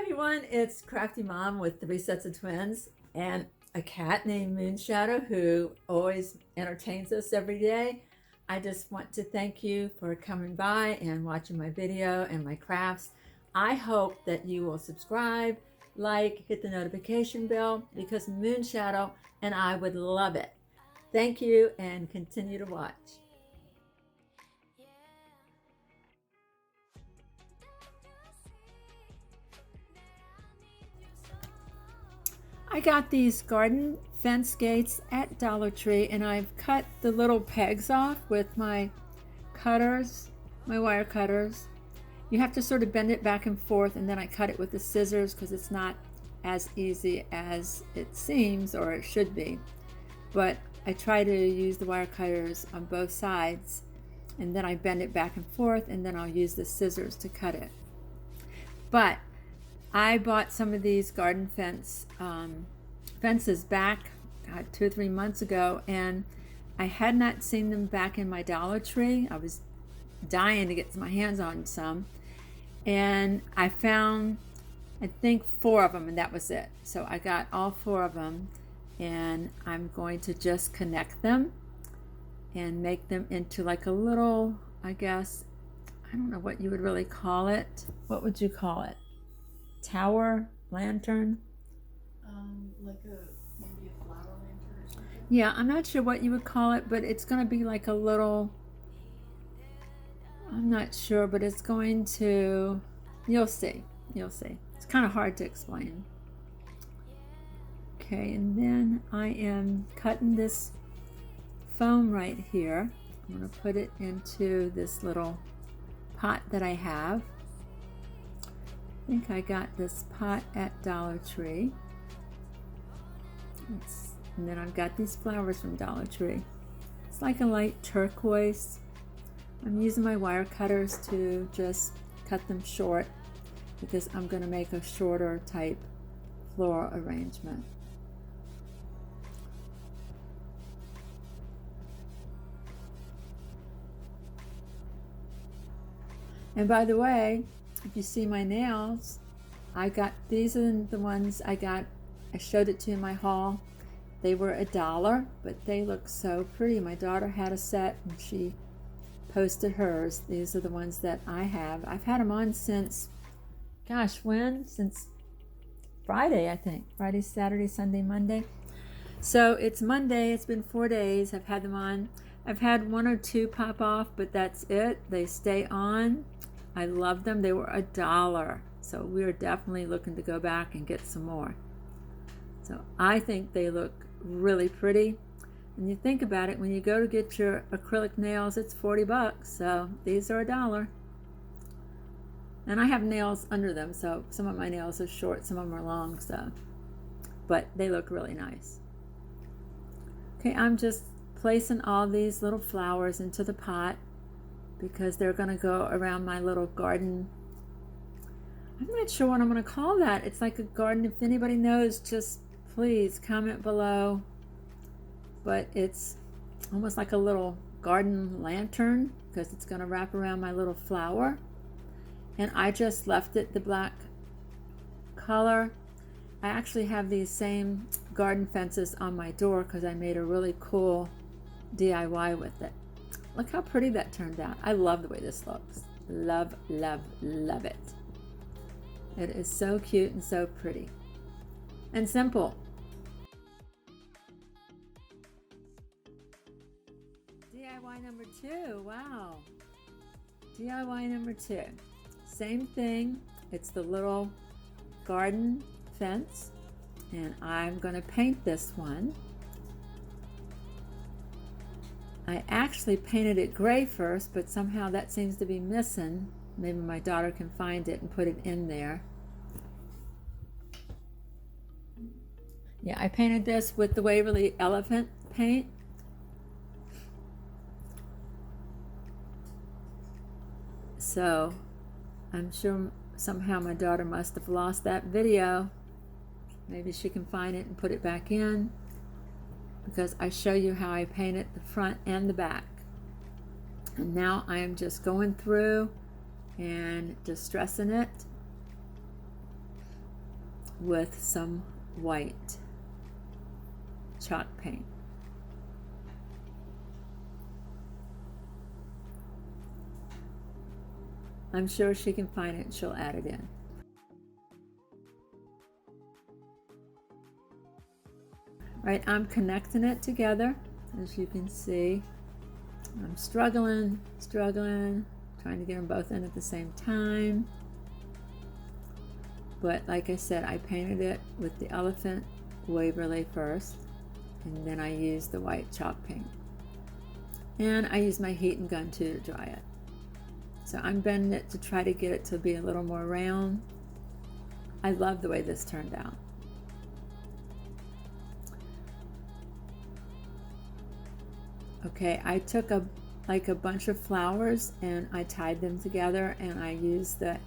everyone, it's Crafty Mom with 3 sets of twins and a cat named Moonshadow who always entertains us every day. I just want to thank you for coming by and watching my video and my crafts. I hope that you will subscribe, like, hit the notification bell because Moonshadow and I would love it. Thank you and continue to watch. I got these garden fence gates at Dollar Tree and I've cut the little pegs off with my cutters, my wire cutters. You have to sort of bend it back and forth, and then I cut it with the scissors because it's not as easy as it seems, or it should be. But I try to use the wire cutters on both sides, and then I bend it back and forth, and then I'll use the scissors to cut it. But I bought some of these garden fences back 2 or 3 months ago, and I had not seen them back in my Dollar Tree. I was dying to get my hands on some, and I found, I think, 4 of them, and that was it. So I got all 4 of them, and I'm going to just connect them and make them into like a little, I guess, I don't know what you would really call it. What would you call it? Tower lantern? Like maybe a flower lantern or something? Yeah, I'm not sure what you would call it, but it's going to be like a little, I'm not sure, but it's going to, you'll see. It's kind of hard to explain. Okay, and then I am cutting this foam right here. I'm going to put it into this little pot that I have. I think I got this pot at Dollar Tree. And then I've got these flowers from Dollar Tree. It's like a light turquoise. I'm using my wire cutters to just cut them short because I'm going to make a shorter type floral arrangement. And by the way, if you see my nails, I got, these are the ones I got, I showed it to you in my haul. They were $1, but they look so pretty. My daughter had a set and she posted hers. These are the ones that I have. I've had them on since, gosh, when? Since Friday, I think. Friday, Saturday, Sunday, Monday. So it's Monday, it's been 4 days. I've had them on. I've had 1 or 2 pop off, but that's it. They stay on. I love them. They were $1. So we're definitely looking to go back and get some more. So I think they look really pretty. And you think about it, when you go to get your acrylic nails, it's 40 bucks. So these are $1. And I have nails under them, so some of my nails are short, some of them are long, so, but they look really nice. Okay, I'm just placing all these little flowers into the pot because they're going to go around my little garden. I'm not sure what I'm going to call that. It's like a garden. If anybody knows, just please comment below. But it's almost like a little garden lantern because it's going to wrap around my little flower. And I just left it the black color. I actually have these same garden fences on my door because I made a really cool DIY with it. Look how pretty that turned out. I love the way this looks. Love, love, love it. It is so cute and so pretty. And simple. DIY number 2, wow. DIY number 2. Same thing, it's the little garden fence, and I'm going to paint this one. I actually painted it gray first, but somehow that seems to be missing. Maybe my daughter can find it and put it in there. Yeah, I painted this with the Waverly Elephant paint. So I'm sure somehow my daughter must have lost that video. Maybe she can find it and put it back in, because I show you how I painted the front and the back. And now I am just going through and distressing it with some white chalk paint. I'm sure she can find it and she'll add it in. Right, I'm connecting it together, as you can see. I'm struggling, trying to get them both in at the same time. But like I said, I painted it with the Elephant Waverly first, and then I used the white chalk paint. And I used my heat and gun too to dry it. So I'm bending it to try to get it to be a little more round. I love the way this turned out. Okay, I took a bunch of flowers and I tied them together, and I used the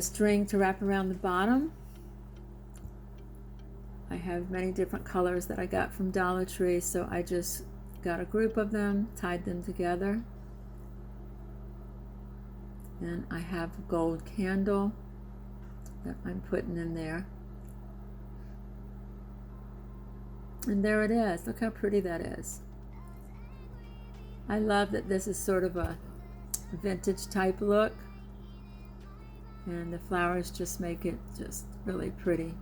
string to wrap around the bottom. I have many different colors that I got from Dollar Tree, so I just got a group of them, tied them together. And I have a gold candle that I'm putting in there. And there it is. Look how pretty that is. I love that this is sort of a vintage type look, and the flowers just make it just really pretty.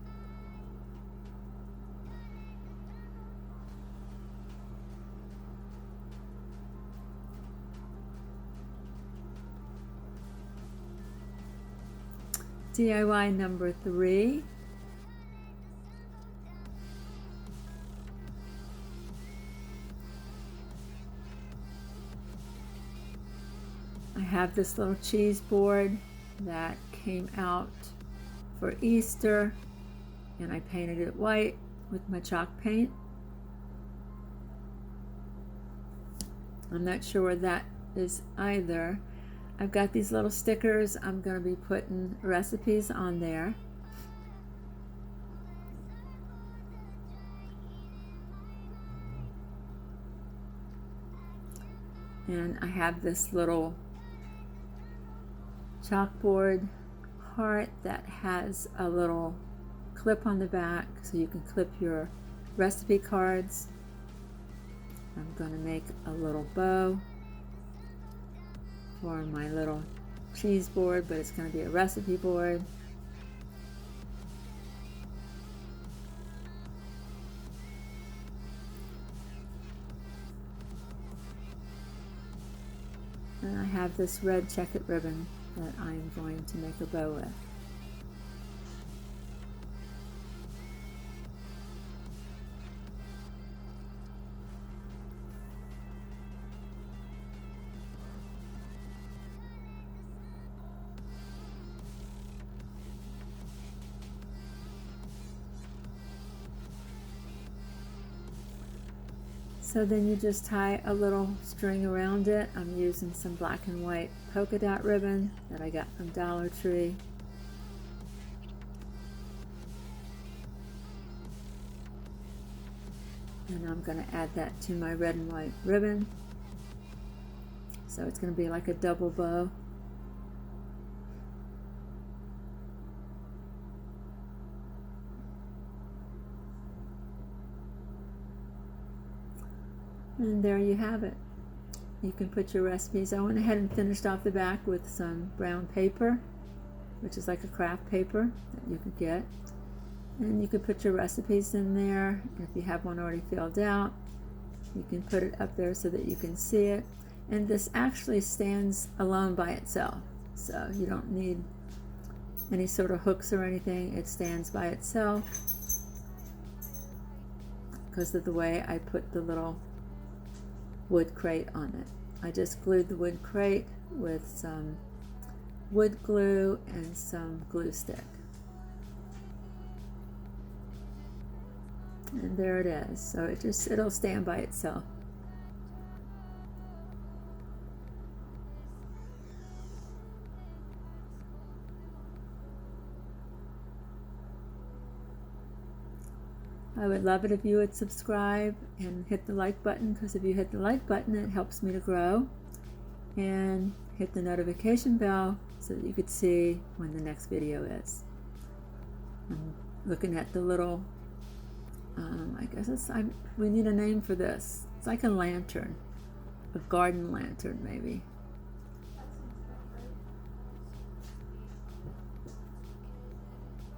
DIY number 3. I have this little cheese board that came out for Easter, and I painted it white with my chalk paint. I'm not sure where that is either. I've got these little stickers. I'm going to be putting recipes on there. And I have this little chalkboard heart that has a little clip on the back so you can clip your recipe cards. I'm going to make a little bow for my little cheese board, but it's going to be a recipe board. And I have this red checkered ribbon that I'm going to make a bow with. So then you just tie a little string around it. I'm using some black and white polka dot ribbon that I got from Dollar Tree. And I'm going to add that to my red and white ribbon. So it's going to be like a double bow. And there you have it. You can put your recipes. I went ahead and finished off the back with some brown paper, which is like a craft paper that you could get. And you could put your recipes in there. If you have one already filled out, you can put it up there so that you can see it. And this actually stands alone by itself. So you don't need any sort of hooks or anything. It stands by itself because of the way I put the little wood crate on it. I just glued the wood crate with some wood glue and some glue stick. And there it is. So it'll stand by itself. I would love it if you would subscribe and hit the like button, because if you hit the like button, it helps me to grow. And hit the notification bell so that you could see when the next video is. I'm looking at the little, I guess we need a name for this. It's like a lantern, a garden lantern maybe.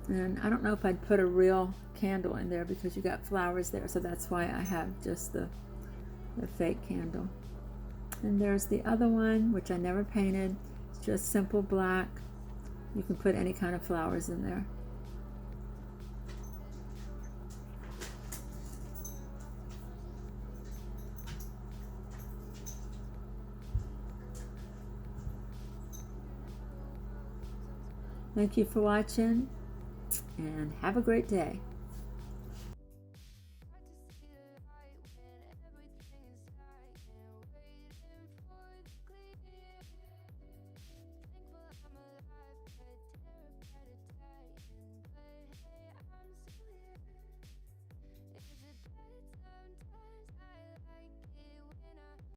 And I don't know if I'd put a real candle in there because you got flowers there, so that's why I have just the fake candle. And there's the other one, which I never painted. It's just simple black. You can put any kind of flowers in there. Thank you for watching, and have a great day.